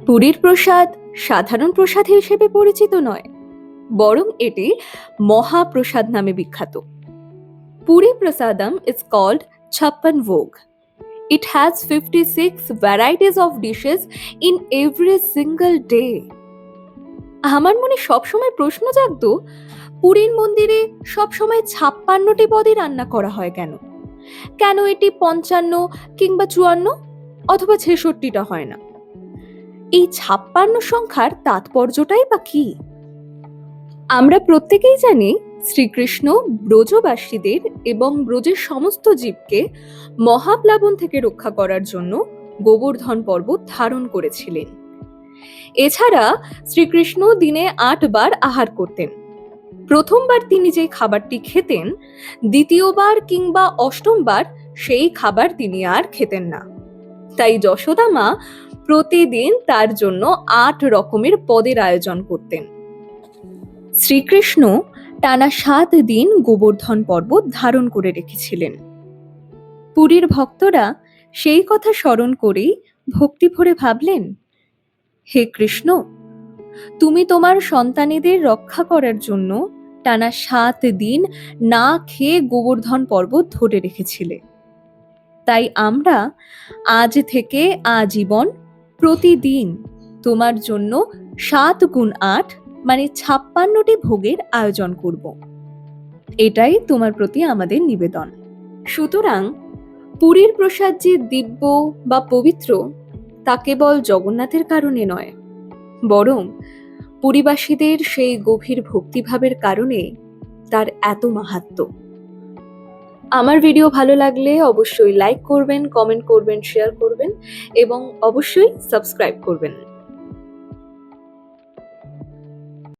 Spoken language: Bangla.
পুরীর প্রসাদ সাধারণ প্রসাদ হিসেবে পরিচিত নয়, বরং এটি মহাপ্রসাদ নামে বিখ্যাত। Puri Prasadam is called Chappan Vog. It has 56 varieties of dishes in every single day. আমার মনে সবসময় প্রশ্ন জাগতো, পুরীর মন্দিরে সবসময় 56টি পদই রান্না করা হয় কেন? কেন এটি 55 কিংবা 54 অথবা 66টা হয় না? এই 56 সংখ্যার তাৎপর্যটাই বা কি? আমরা প্রত্যেকেই জানি শ্রীকৃষ্ণ ব্রজবাসীদের এবং ব্রজের সমস্ত জীবকে মহাপ্লাবন থেকে রক্ষা করার জন্য গোবর্ধন পর্বত ধারণ করেছিলেন। এছাড়া শ্রীকৃষ্ণ দিনে 8 বার আহার করতেন। প্রথমবার তিনি যে খাবারটি খেতেন, দ্বিতীয়বার কিংবা অষ্টমবার সেই খাবার তিনি আর খেতেন না। তাই যশোদা মা প্রতিদিন তার জন্য 8 রকমের পদের আয়োজন করতেন। শ্রীকৃষ্ণ টানা 7 দিন গোবর্ধন পর্বত ধারণ করে রেখেছিলেন। পুরীর ভক্তরা সেই কথা স্মরণ করেই ভক্তি ভরে ভাবলেন, হে কৃষ্ণ, তুমি তোমার সন্তানেদের রক্ষা করার জন্য টানা 7 দিন না খেয়ে গোবর্ধন পর্বত ধরে রেখেছিলে। তাই আমরা আজ থেকে আজীবন প্রতিদিন তোমার জন্য 7 গুণ 8 মানে 56টি ভোগের আয়োজন করব। এটাই তোমার প্রতি আমাদের নিবেদন। সুতরাং পুরীর প্রসাদ যে দিব্য বা পবিত্র, তা কেবল জগন্নাথের কারণে নয়, বরং পুরীবাসীদের সেই গভীর ভক্তিভাবের কারণে তার এত মাহাত্ম্য। আমার ভিডিও ভালো লাগলে অবশ্যই লাইক করবেন, কমেন্ট করবেন, শেয়ার করবেন এবং অবশ্যই সাবস্ক্রাইব করবেন।